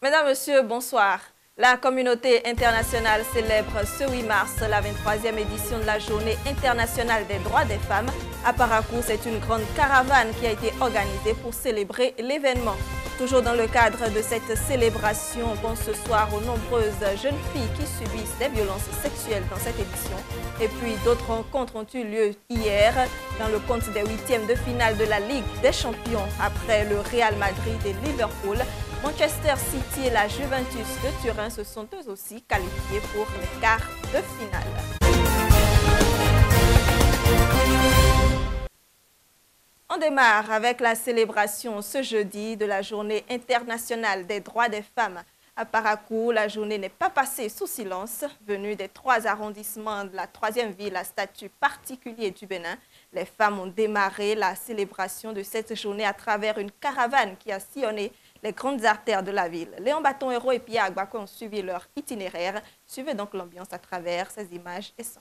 Mesdames, Messieurs, bonsoir. La communauté internationale célèbre ce 8 mars la 23e édition de la Journée internationale des droits des femmes. À Parakou, c'est une grande caravane qui a été organisée pour célébrer l'événement. Toujours dans le cadre de cette célébration, on pense ce soir aux nombreuses jeunes filles qui subissent des violences sexuelles dans cette édition. Et puis d'autres rencontres ont eu lieu hier dans le compte des huitièmes de finale de la Ligue des Champions. Après le Real Madrid et Liverpool, Manchester City et la Juventus de Turin se sont eux aussi qualifiés pour les quarts de finale. On démarre avec la célébration ce jeudi de la Journée internationale des droits des femmes. À Parakou, la journée n'est pas passée sous silence. Venue des 3 arrondissements de la 3e ville à statut particulier du Bénin, les femmes ont démarré la célébration de cette journée à travers une caravane qui a sillonné les grandes artères de la ville. Léon Baton-Héros et Pierre Agbako ont suivi leur itinéraire. Suivez donc l'ambiance à travers ces images et sons.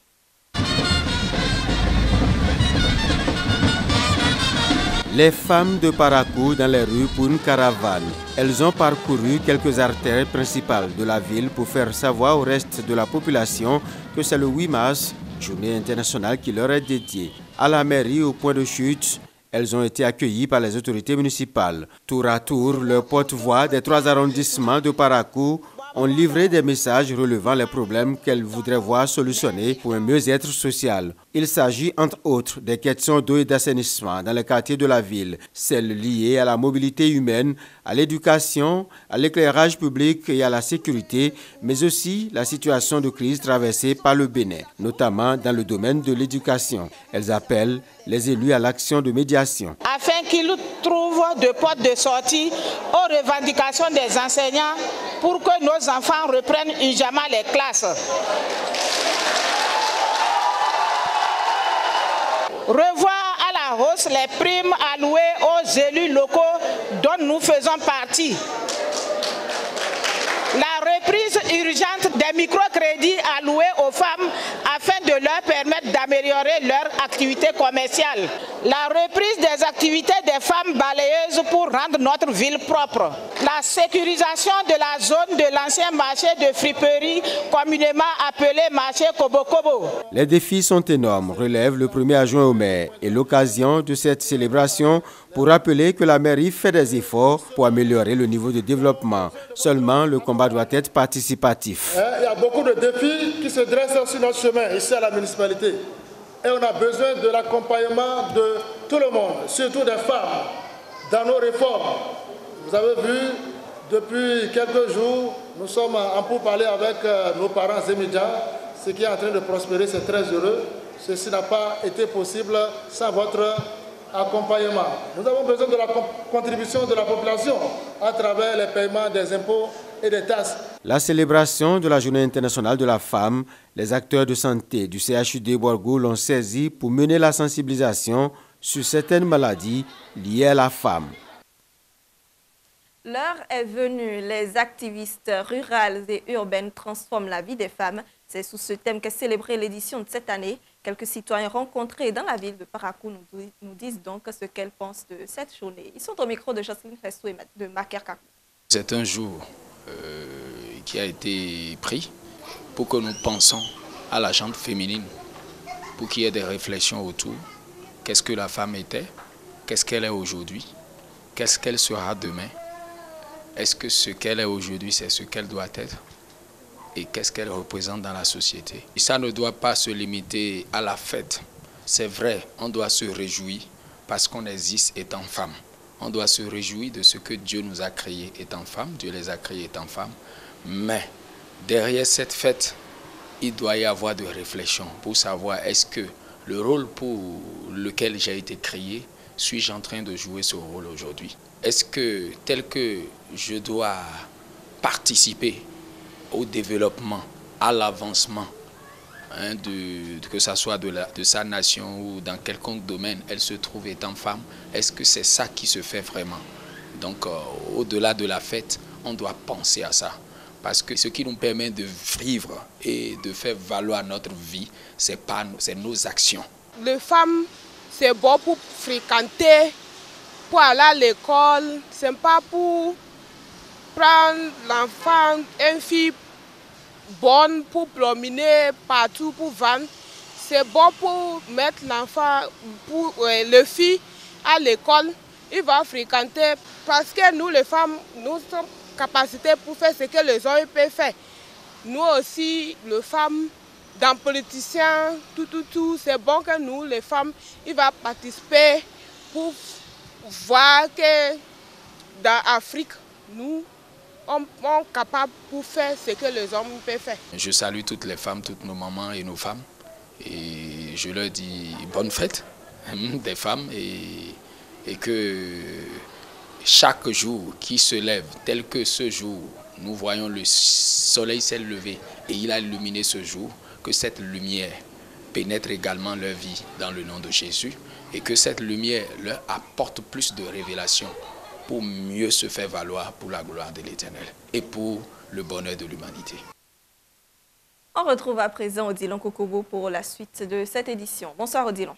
Les femmes de Parakou dans les rues pour une caravane. Elles ont parcouru quelques artères principales de la ville pour faire savoir au reste de la population que c'est le 8 mars, journée internationale qui leur est dédiée. À la mairie, au point de chute, elles ont été accueillies par les autorités municipales. Tour à tour, leurs porte-voix des 3 arrondissements de Parakou ont livré des messages relevant les problèmes qu'elles voudraient voir solutionnés pour un mieux-être social. Il s'agit entre autres des questions d'eau et d'assainissement dans les quartiers de la ville, celles liées à la mobilité humaine, à l'éducation, à l'éclairage public et à la sécurité, mais aussi la situation de crise traversée par le Bénin, notamment dans le domaine de l'éducation. Elles appellent les élus à l'action de médiation. Afin qu'ils trouvent des portes de sortie aux revendications des enseignants pour que nos enfants reprennent urgemment les classes. Revoir à la hausse les primes allouées aux élus locaux dont nous faisons partie. La reprise urgente des microcrédits alloués aux femmes afin de leur permettre d'améliorer leur activité commerciale. La reprise des activités des femmes balayeuses pour rendre notre ville propre. La sécurisation de la zone de l'ancien marché de friperie, communément appelé marché Kobo-Kobo. Les défis sont énormes, relève le premier adjoint au maire, et l'occasion de cette célébration pour rappeler que la mairie fait des efforts pour améliorer le niveau de développement. Seulement, le combat doit être participatif. Il y a beaucoup de défis qui se dressent sur notre chemin ici à la municipalité. Et on a besoin de l'accompagnement de tout le monde, surtout des femmes, dans nos réformes. Vous avez vu, depuis quelques jours, nous sommes en pourparlers avec nos parents immédiats. Ce qui est en train de prospérer, c'est très heureux. Ceci n'a pas été possible sans votre accompagnement. Nous avons besoin de la contribution de la population à travers les paiements des impôts et des taxes. La célébration de la Journée internationale de la femme, les acteurs de santé du CHUD Borgou l'ont saisi pour mener la sensibilisation sur certaines maladies liées à la femme. L'heure est venue, les activistes rurales et urbaines transforment la vie des femmes. C'est sous ce thème qu'est célébrée l'édition de cette année. Quelques citoyens rencontrés dans la ville de Parakou nous disent donc ce qu'elles pensent de cette journée. Ils sont au micro de Jocelyne Fessou et de Maker Kakou. C'est un jour qui a été pris pour que nous pensions à la gente féminine, pour qu'il y ait des réflexions autour. Qu'est-ce que la femme était? Qu'est-ce qu'elle est aujourd'hui? Qu'est-ce qu'elle sera demain? Est-ce que ce qu'elle est aujourd'hui, c'est ce qu'elle doit être? Et qu'est-ce qu'elle représente dans la société? Et ça ne doit pas se limiter à la fête. C'est vrai, on doit se réjouir parce qu'on existe étant femme. On doit se réjouir de ce que Dieu nous a créés étant femmes. Dieu les a créés étant femmes. Mais derrière cette fête, il doit y avoir de réflexion pour savoir est-ce que le rôle pour lequel j'ai été créé, suis-je en train de jouer ce rôle aujourd'hui? Est-ce que tel que je dois participer au développement, à l'avancement, que ce soit de sa nation ou dans quelconque domaine, elle se trouve étant femme, est-ce que c'est ça qui se fait vraiment? Donc, au-delà de la fête, on doit penser à ça. Parce que ce qui nous permet de vivre et de faire valoir notre vie, c'est nos actions. Les femmes, c'est bon pour fréquenter, pour aller à l'école, c'est pas pour prendre l'enfant, une fille bonne pour promener partout, pour vendre. C'est bon pour mettre l'enfant, pour le fille à l'école. Il va fréquenter parce que nous, les femmes, nous sommes capacités pour faire ce que les hommes peuvent faire. Nous aussi, les femmes, dans politiciens, tout, c'est bon que nous, les femmes, il va participer pour voir que dans l'Afrique, nous, on est capable pour faire ce que les hommes peuvent faire. Je salue toutes les femmes, toutes nos mamans et nos femmes. Et je leur dis bonne fête des femmes et que chaque jour qui se lève, tel que ce jour, nous voyons le soleil s'est levé et il a illuminé ce jour, que cette lumière pénètre également leur vie dans le nom de Jésus et que cette lumière leur apporte plus de révélation pour mieux se faire valoir pour la gloire de l'Éternel et pour le bonheur de l'humanité. On retrouve à présent Odilon Kokobo pour la suite de cette édition. Bonsoir Odilon.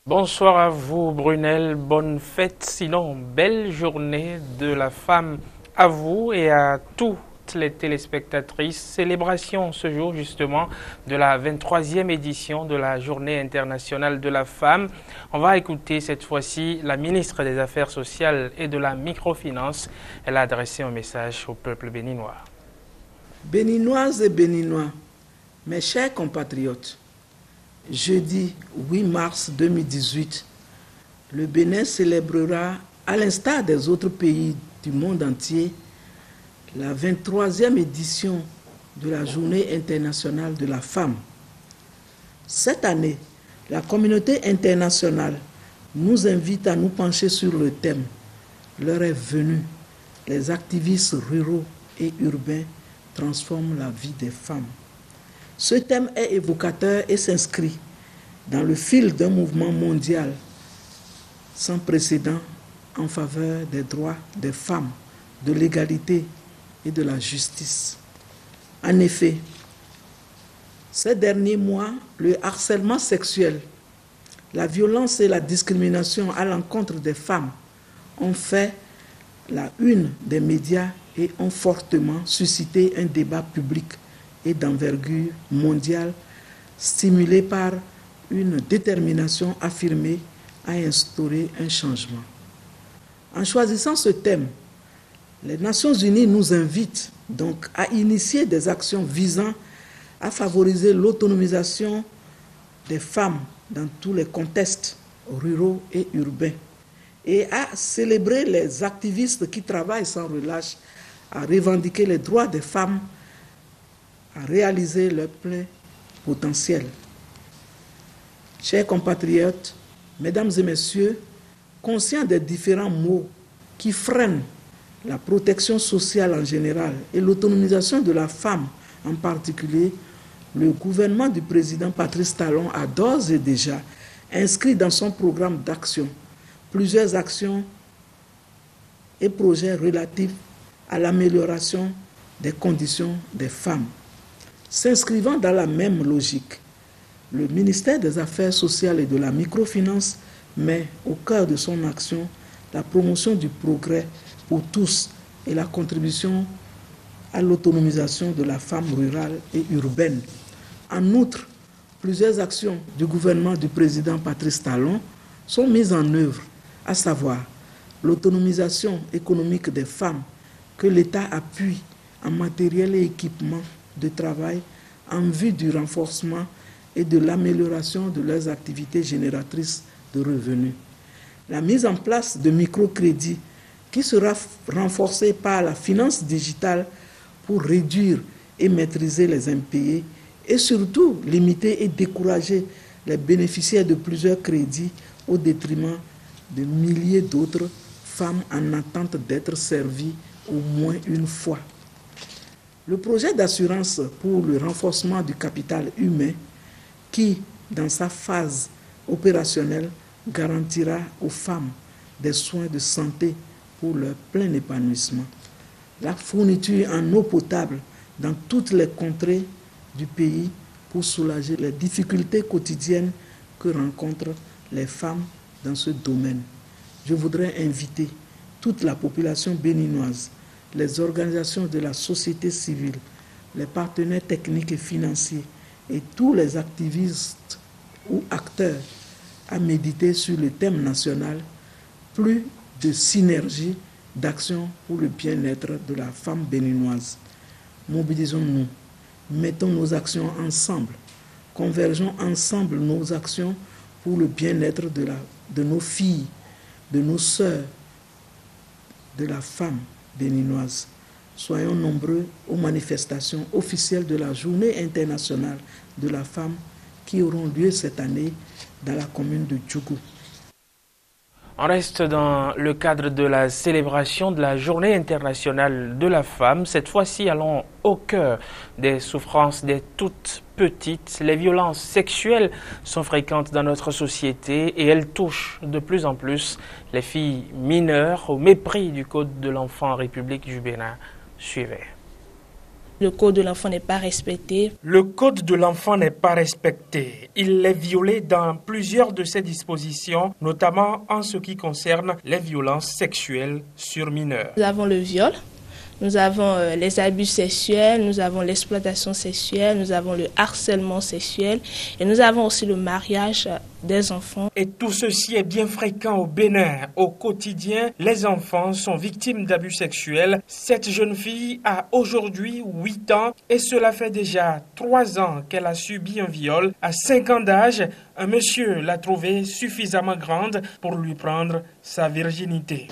Bonsoir à vous Brunel, bonne fête, sinon belle journée de la femme à vous et à toutes les téléspectatrices. Célébration ce jour justement de la 23e édition de la Journée internationale de la femme. On va écouter cette fois-ci la ministre des Affaires sociales et de la microfinance. Elle a adressé un message au peuple béninois. Béninoises et Béninois, mes chers compatriotes, jeudi 8 mars 2018, le Bénin célébrera, à l'instar des autres pays du monde entier, la 23e édition de la Journée internationale de la femme. Cette année, la communauté internationale nous invite à nous pencher sur le thème « L'heure est venue, les activistes ruraux et urbains transforment la vie des femmes ». Ce thème est évocateur et s'inscrit dans le fil d'un mouvement mondial sans précédent en faveur des droits des femmes, de l'égalité et de la justice. En effet, ces derniers mois, le harcèlement sexuel, la violence et la discrimination à l'encontre des femmes ont fait la une des médias et ont fortement suscité un débat public et d'envergure mondiale stimulé par une détermination affirmée à instaurer un changement. En choisissant ce thème, les Nations Unies nous invitent donc à initier des actions visant à favoriser l'autonomisation des femmes dans tous les contextes ruraux et urbains et à célébrer les activistes qui travaillent sans relâche à revendiquer les droits des femmes, à réaliser leur plein potentiel. Chers compatriotes, mesdames et messieurs, conscients des différents maux qui freinent la protection sociale en général et l'autonomisation de la femme en particulier, le gouvernement du président Patrice Talon a d'ores et déjà inscrit dans son programme d'action plusieurs actions et projets relatifs à l'amélioration des conditions des femmes. S'inscrivant dans la même logique, le ministère des Affaires sociales et de la microfinance met au cœur de son action la promotion du progrès pour tous et la contribution à l'autonomisation de la femme rurale et urbaine. En outre, plusieurs actions du gouvernement du président Patrice Talon sont mises en œuvre, à savoir l'autonomisation économique des femmes que l'État appuie en matériel et équipement de travail en vue du renforcement et de l'amélioration de leurs activités génératrices de revenus. La mise en place de microcrédits qui sera renforcée par la finance digitale pour réduire et maîtriser les impayés et surtout limiter et décourager les bénéficiaires de plusieurs crédits au détriment de milliers d'autres femmes en attente d'être servies au moins une fois. Le projet d'assurance pour le renforcement du capital humain qui, dans sa phase opérationnelle, garantira aux femmes des soins de santé pour leur plein épanouissement. La fourniture en eau potable dans toutes les contrées du pays pour soulager les difficultés quotidiennes que rencontrent les femmes dans ce domaine. je voudrais inviter toute la population béninoise, les organisations de la société civile, les partenaires techniques et financiers et tous les activistes ou acteurs à méditer sur le thème national, plus de synergie d'action pour le bien-être de la femme béninoise. Mobilisons-nous, mettons nos actions ensemble, convergeons ensemble nos actions pour le bien-être de nos filles, de nos sœurs, de la femme béninoise. Soyons nombreux aux manifestations officielles de la Journée internationale de la femme qui auront lieu cette année dans la commune de Djougou. On reste dans le cadre de la célébration de la Journée internationale de la femme. Cette fois-ci, allons au cœur des souffrances des toutes petites. Les violences sexuelles sont fréquentes dans notre société et elles touchent de plus en plus les filles mineures au mépris du Code de l'enfant en République du Bénin. Suivez. Le code de l'enfant n'est pas respecté. Le code de l'enfant n'est pas respecté. Il est violé dans plusieurs de ses dispositions, notamment en ce qui concerne les violences sexuelles sur mineurs. Nous avons le viol, nous avons les abus sexuels, nous avons l'exploitation sexuelle, nous avons le harcèlement sexuel et nous avons aussi le mariage des enfants. Et tout ceci est bien fréquent au Bénin. Au quotidien, les enfants sont victimes d'abus sexuels. Cette jeune fille a aujourd'hui 8 ans et cela fait déjà 3 ans qu'elle a subi un viol. À 5 ans d'âge, un monsieur l'a trouvée suffisamment grande pour lui prendre sa virginité.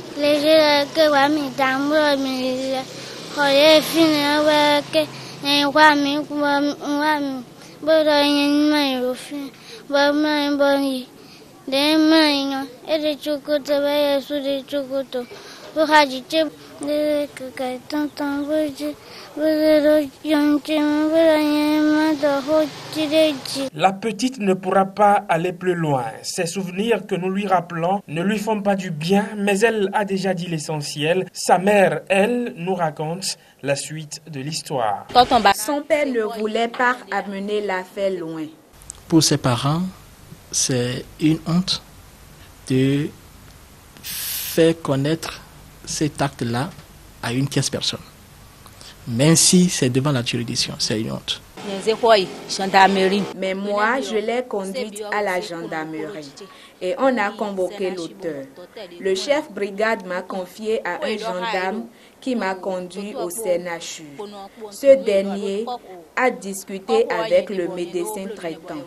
La petite ne pourra pas aller plus loin. Ces souvenirs que nous lui rappelons ne lui font pas du bien, mais elle a déjà dit l'essentiel. Sa mère, elle, nous raconte la suite de l'histoire. Son père ne voulait pas amener l'affaire loin. Pour ses parents, c'est une honte de faire connaître cet acte-là à une tierce personne. Même si c'est devant la juridiction, c'est une honte. Mais moi, je l'ai conduite à la gendarmerie et on a convoqué l'auteur. Le chef brigade m'a confié à un gendarme qui m'a conduit au CNHU. Ce dernier a discuté avec le médecin traitant.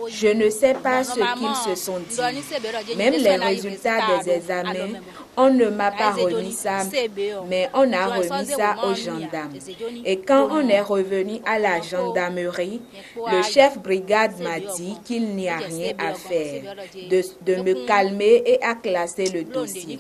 Je ne sais pas ce qu'ils se sont dit. Même les résultats des examens, on ne m'a pas remis ça, mais on a remis ça aux gendarmes. Et quand on est revenu à la gendarmerie, le chef brigade m'a dit qu'il n'y a rien à faire, de me calmer et à classer le dossier.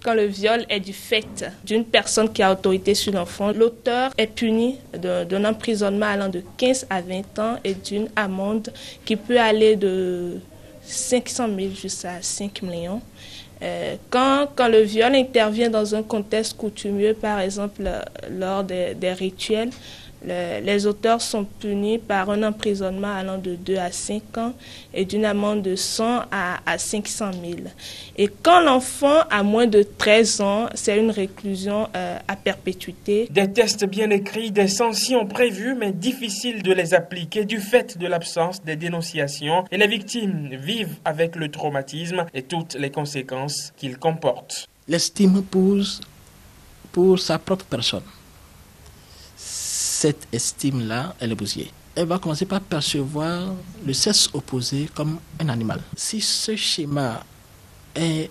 Quand le viol est du fait d'une personne qui a autorité sur l'enfant, l'auteur est puni d'un emprisonnement allant de 15 à 20 ans et d'une amende qui peut aller de 500 000 jusqu'à 5 millions. Quand le viol intervient dans un contexte coutumier, par exemple lors des rituels, les auteurs sont punis par un emprisonnement allant de 2 à 5 ans et d'une amende de 100 à 500 000. Et quand l'enfant a moins de 13 ans, c'est une réclusion à perpétuité. Des tests bien écrits, des sanctions prévues, mais difficiles de les appliquer du fait de l'absence des dénonciations. Et les victimes vivent avec le traumatisme et toutes les conséquences qu'il comporte. L'estime pour sa propre personne. Cette estime-là, elle est bousillée. Elle va commencer par percevoir le sexe opposé comme un animal. Si ce schéma est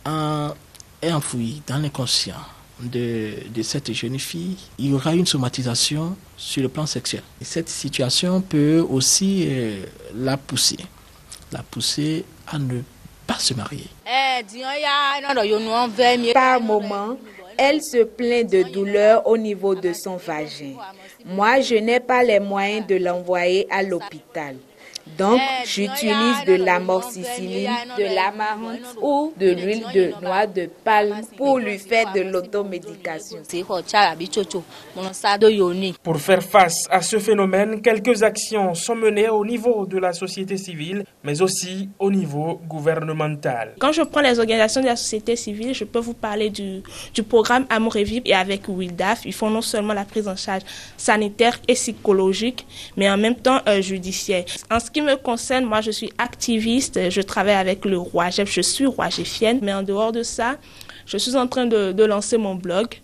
enfoui dans l'inconscient de cette jeune fille, il y aura une somatisation sur le plan sexuel. Et cette situation peut aussi la pousser à ne pas se marier. Par moment, elle se plaint de douleur au niveau de son vagin. Moi, je n'ai pas les moyens de l'envoyer à l'hôpital. Donc, j'utilise de l'amoxicilline, de l'amarante ou de l'huile de noix de palme pour lui faire de l'automédication. Pour faire face à ce phénomène, quelques actions sont menées au niveau de la société civile, mais aussi au niveau gouvernemental. Quand je prends les organisations de la société civile, je peux vous parler du programme Amour et Vivre, et avec WILDAF, ils font non seulement la prise en charge sanitaire et psychologique, mais en même temps judiciaire. En ce qui me concerne, moi je suis activiste, je travaille avec le ROAGEF, je suis roagefienne, mais en dehors de ça, je suis en train de lancer mon blog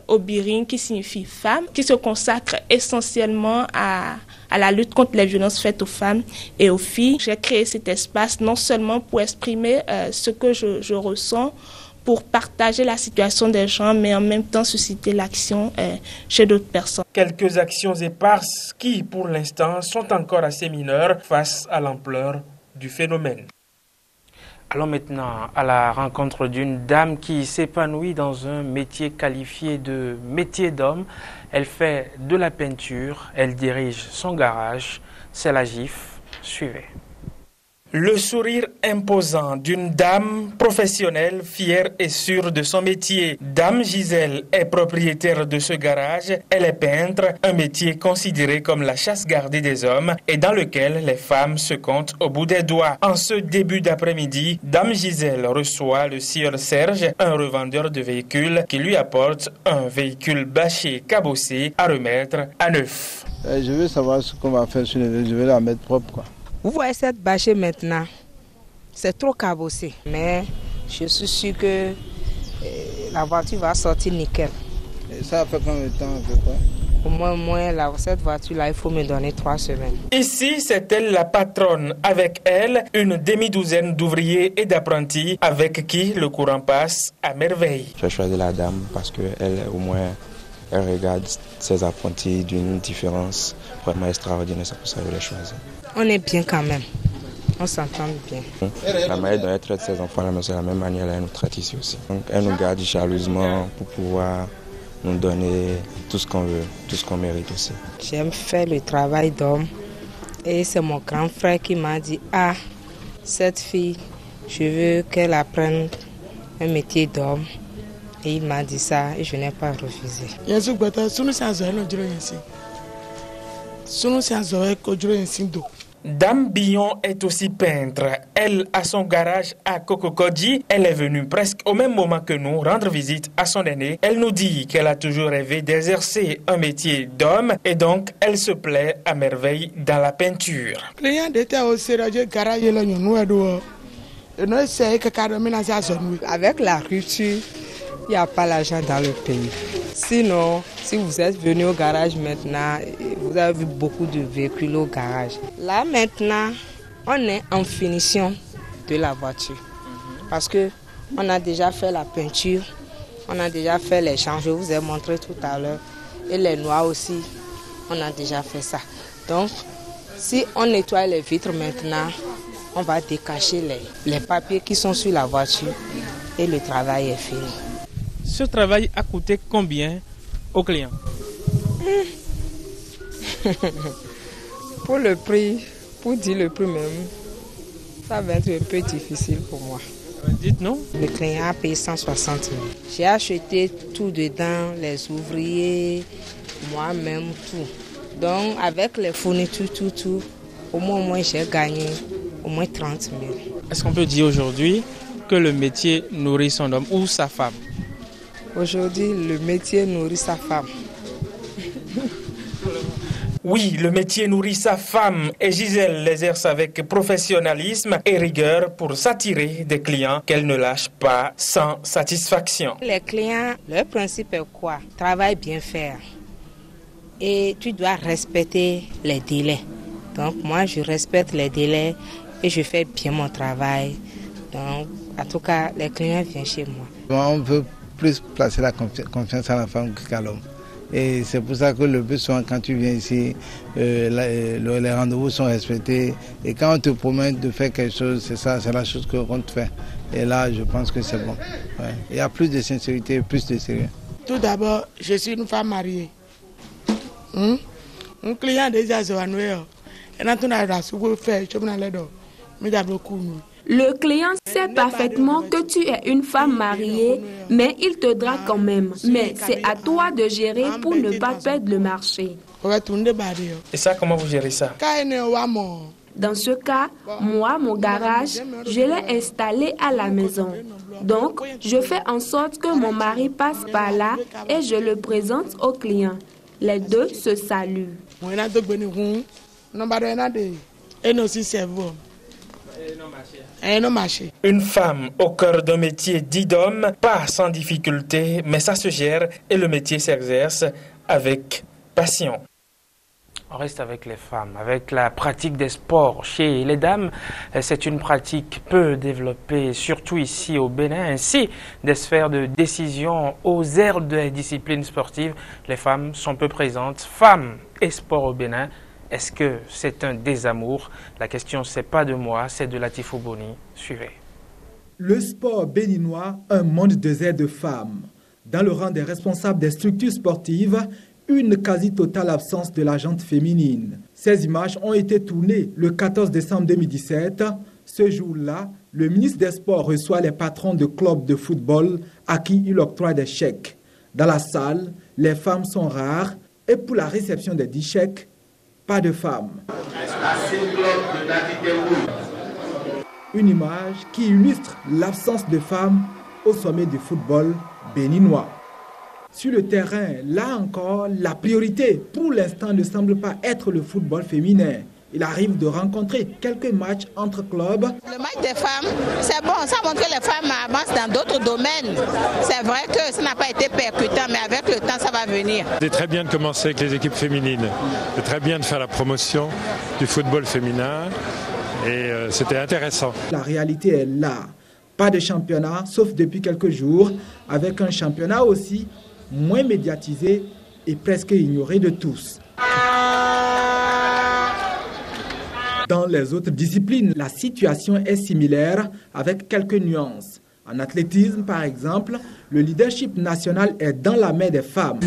Obiring, qui signifie femme, qui se consacre essentiellement à la lutte contre les violences faites aux femmes et aux filles. J'ai créé cet espace non seulement pour exprimer ce que je ressens, pour partager la situation des gens, mais en même temps susciter l'action chez d'autres personnes. Quelques actions éparses qui, pour l'instant, sont encore assez mineures face à l'ampleur du phénomène. Allons maintenant à la rencontre d'une dame qui s'épanouit dans un métier qualifié de métier d'homme. Elle fait de la peinture, elle dirige son garage, c'est la GIF. Suivez. Le sourire imposant d'une dame professionnelle, fière et sûre de son métier. Dame Gisèle est propriétaire de ce garage. Elle est peintre, un métier considéré comme la chasse gardée des hommes et dans lequel les femmes se comptent au bout des doigts. En ce début d'après-midi, Dame Gisèle reçoit le sieur Serge, un revendeur de véhicules, qui lui apporte un véhicule bâché, cabossé, à remettre à neuf. Je veux savoir ce qu'on va faire sur le véhicule. Je vais la mettre propre, quoi. Vous voyez cette bâchée maintenant, c'est trop cabossé, mais je suis sûr que la voiture va sortir nickel. Et ça fait combien de temps à peu près? Au moins, cette voiture-là, il faut me donner 3 semaines. Ici, c'est elle la patronne. Avec elle, une demi-douzaine d'ouvriers et d'apprentis avec qui le courant passe à merveille. J'ai choisi la dame parce qu'elle, au moins, elle regarde ses apprentis d'une différence vraiment extraordinaire. C'est pour ça que je l'ai choisi. On est bien quand même. On s'entend bien. La manière dont elle traite ses enfants, c'est la même manière qu'elle nous traite ici aussi. Donc, elle nous garde jalousement pour pouvoir nous donner tout ce qu'on veut, tout ce qu'on mérite aussi. J'aime faire le travail d'homme. Et c'est mon grand frère qui m'a dit, cette fille, je veux qu'elle apprenne un métier d'homme. Et il m'a dit ça et je n'ai pas refusé. Dame Billon est aussi peintre. Elle a son garage à Kokokodji. Elle est venue presque au même moment que nous rendre visite à son aîné. Elle nous dit qu'elle a toujours rêvé d'exercer un métier d'homme et donc elle se plaît à merveille dans la peinture. Avec la rupture, il n'y a pas l'argent dans le pays. Sinon, si vous êtes venu au garage maintenant, vous avez vu beaucoup de véhicules au garage. Là maintenant, on est en finition de la voiture. Parce qu'on a déjà fait la peinture, on a déjà fait les champs, je vous ai montré tout à l'heure. Et les noix aussi, on a déjà fait ça. Donc, si on nettoie les vitres maintenant, on va décacher les papiers qui sont sur la voiture et le travail est fini. Ce travail a coûté combien aux clients? Pour le prix, pour dire le prix même, ça va être un peu difficile pour moi. Dites-nous. Le client a payé 160 000. J'ai acheté tout dedans, les ouvriers, moi-même, tout. Donc avec les fournitures, tout, au moins j'ai gagné au moins 30 000. Est-ce qu'on peut dire aujourd'hui que le métier nourrit son homme ou sa femme? Aujourd'hui, le métier nourrit sa femme. Oui, le métier nourrit sa femme et Gisèle l'exerce avec professionnalisme et rigueur pour s'attirer des clients qu'elle ne lâche pas sans satisfaction. Les clients, leur principe est quoi? Travail bien faire. Et tu dois respecter les délais. Donc moi, je respecte les délais et je fais bien mon travail. Donc, en tout cas, les clients viennent chez moi. On veut plus placer la confiance à la femme qu'à l'homme. Et c'est pour ça que le plus souvent, quand tu viens ici, les rendez-vous sont respectés. Et quand on te promet de faire quelque chose, c'est ça, c'est la chose qu'on te fait. Et là, je pense que c'est bon. Ouais. Il y a plus de sincérité, plus de sérieux. Tout d'abord, je suis une femme mariée. Un client déjà se Le client sait parfaitement que tu es une femme mariée, mais il te drague quand même. Mais c'est à toi de gérer pour ne pas perdre le marché. Et ça, comment vous gérez ça? Dans ce cas, moi, mon garage, je l'ai installé à la maison. Donc, je fais en sorte que mon mari passe par là et je le présente au client. Les deux se saluent. Une femme au cœur d'un métier dit d'homme, pas sans difficulté, mais ça se gère et le métier s'exerce avec passion. On reste avec les femmes, avec la pratique des sports. Chez les dames, c'est une pratique peu développée, surtout ici au Bénin. Ainsi, des sphères de décision aux aires des disciplines sportives, les femmes sont peu présentes. Femmes et sport au Bénin, est-ce que c'est un désamour? La question, c'est pas de moi, c'est de Latifou Boni. Suivez. Le sport béninois, un monde désert de femmes. Dans le rang des responsables des structures sportives, une quasi-totale absence de la gente féminine. Ces images ont été tournées le 14 décembre 2017. Ce jour-là, le ministre des Sports reçoit les patrons de clubs de football à qui il octroie des chèques. Dans la salle, les femmes sont rares et pour la réception des 10 chèques, pas de femmes. Une image qui illustre l'absence de femmes au sommet du football béninois. Sur le terrain, là encore, la priorité pour l'instant ne semble pas être le football féminin. Il arrive de rencontrer quelques matchs entre clubs. Le match des femmes, c'est bon, ça montre que les femmes avancent dans d'autres domaines. C'est vrai que ça n'a pas été percutant, mais avec le temps, ça va venir. C'est très bien de commencer avec les équipes féminines. C'est très bien de faire la promotion du football féminin et c'était intéressant. La réalité est là. Pas de championnat, sauf depuis quelques jours, avec un championnat aussi moins médiatisé et presque ignoré de tous. Dans les autres disciplines, la situation est similaire avec quelques nuances. En athlétisme, par exemple, le leadership national est dans la main des femmes.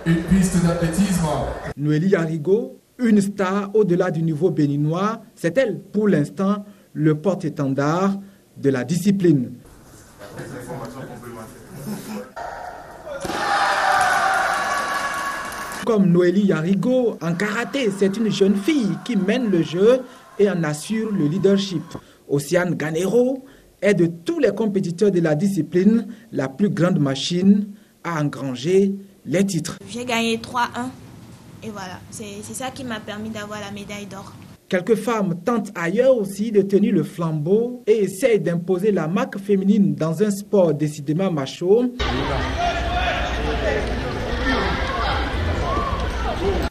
Une piste d'athlétisme. Noélie Yarigo, une star au-delà du niveau béninois, c'est elle, pour l'instant, le porte-étendard de la discipline. Comme Noélie Yarigo, en karaté, c'est une jeune fille qui mène le jeu et en assure le leadership. Océane Ganero est de tous les compétiteurs de la discipline la plus grande machine à engranger les titres. J'ai gagné 3-1 et voilà, c'est ça qui m'a permis d'avoir la médaille d'or. Quelques femmes tentent ailleurs aussi de tenir le flambeau et essayent d'imposer la marque féminine dans un sport décidément macho.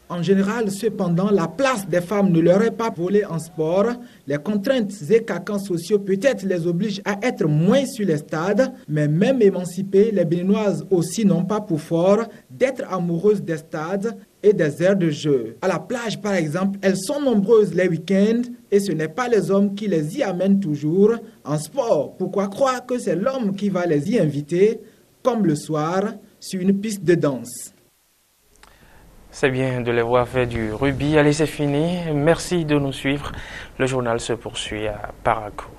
En général, cependant, la place des femmes ne leur est pas volée en sport. Les contraintes et carcans sociaux peut-être les obligent à être moins sur les stades, mais même émancipées, les Béninoises aussi n'ont pas pour fort d'être amoureuses des stades et des aires de jeu. À la plage, par exemple, elles sont nombreuses les week-ends et ce n'est pas les hommes qui les y amènent toujours. En sport, pourquoi croire que c'est l'homme qui va les y inviter, comme le soir, sur une piste de danse? C'est bien de les voir faire du rugby. Allez, c'est fini. Merci de nous suivre. Le journal se poursuit à Parakou.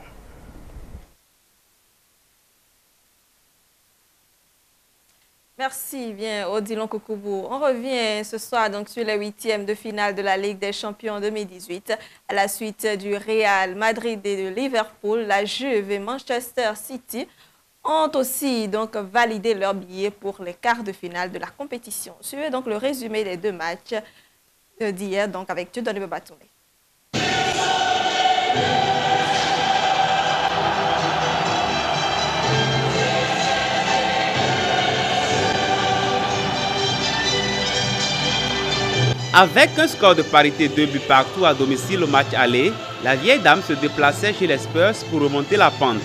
Merci bien, Odilon Kokoubou. On revient ce soir donc sur les 8e de finale de la Ligue des Champions 2018. À la suite du Real Madrid et de Liverpool, la Juve et Manchester City ont aussi donc validé leur billet pour les quarts de finale de la compétition. Suivez donc le résumé des deux matchs d'hier donc avec Dieudonné Batoumé. Avec un score de parité 2 buts partout à domicile au match aller, la vieille dame se déplaçait chez les Spurs pour remonter la pente.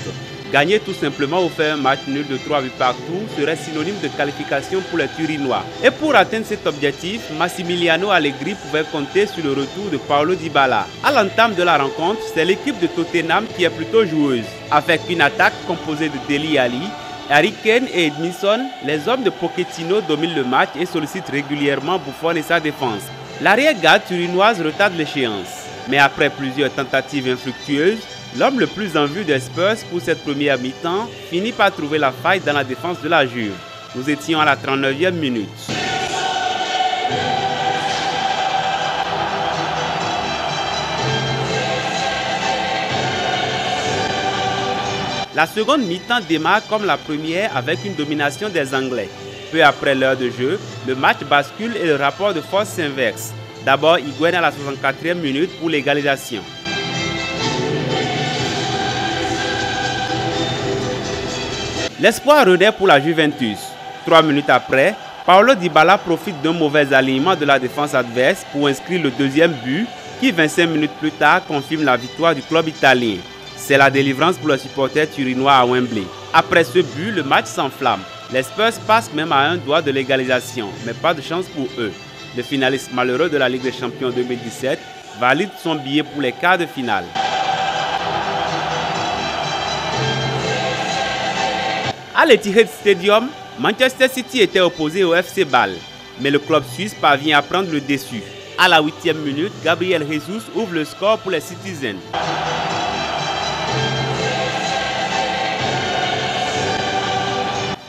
Gagner tout simplement ou faire un match nul de 3 buts partout serait synonyme de qualification pour les Turinois. Et pour atteindre cet objectif, Massimiliano Allegri pouvait compter sur le retour de Paulo Dybala. À l'entame de la rencontre, c'est l'équipe de Tottenham qui est plutôt joueuse. Avec une attaque composée de Dele Alli, Harry Kane et Edmilson, les hommes de Pochettino dominent le match et sollicitent régulièrement Buffon et sa défense. L'arrière-garde turinoise retarde l'échéance. Mais après plusieurs tentatives infructueuses, l'homme le plus en vue des Spurs pour cette première mi-temps finit par trouver la faille dans la défense de la Juve. Nous étions à la 39e minute. La seconde mi-temps démarre comme la première avec une domination des Anglais. Peu après l'heure de jeu, le match bascule et le rapport de force s'inverse. D'abord, Higuaín à la 64e minute pour l'égalisation. L'espoir renaît pour la Juventus. 3 minutes après, Paulo Dybala profite d'un mauvais alignement de la défense adverse pour inscrire le deuxième but qui, 25 minutes plus tard, confirme la victoire du club italien. C'est la délivrance pour le supporter turinois à Wembley. Après ce but, le match s'enflamme. Les Spurs passent même à un doigt de l'égalisation, mais pas de chance pour eux. Le finaliste malheureux de la Ligue des Champions 2017 valide son billet pour les quarts de finale. À l'Etihad Stadium, Manchester City était opposé au FC Bâle, mais le club suisse parvient à prendre le dessus. À la 8e minute, Gabriel Jesus ouvre le score pour les Citizens.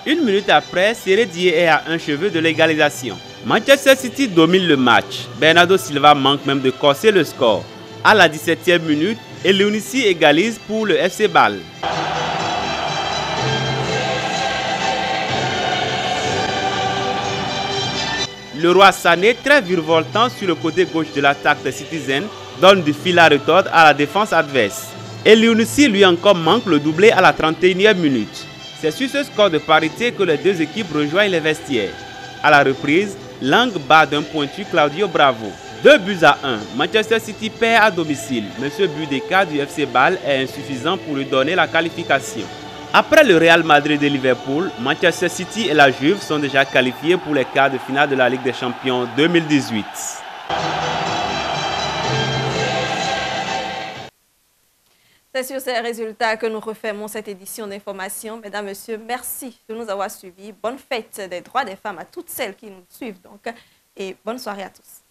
Une minute après, Seredier est à un cheveu de l'égalisation. Manchester City domine le match. Bernardo Silva manque même de corser le score. À la 17e minute, Eliounisi égalise pour le FC Bâle. Le roi Sané, très virevoltant sur le côté gauche de l'attaque des Citizens, donne du fil à retordre à la défense adverse. Eliounisi lui encore manque le doublé à la 31e minute. C'est sur ce score de parité que les deux équipes rejoignent les vestiaires. À la reprise, Lang bat d'un pointu Claudio Bravo. 2-1. Manchester City perd à domicile, mais ce but d'écart du FC Bâle est insuffisant pour lui donner la qualification. Après le Real Madrid et Liverpool, Manchester City et la Juve sont déjà qualifiés pour les quarts de finale de la Ligue des Champions 2018. C'est sur ces résultats que nous refermons cette édition d'information. Mesdames, Messieurs, merci de nous avoir suivis. Bonne fête des droits des femmes à toutes celles qui nous suivent donc, et bonne soirée à tous.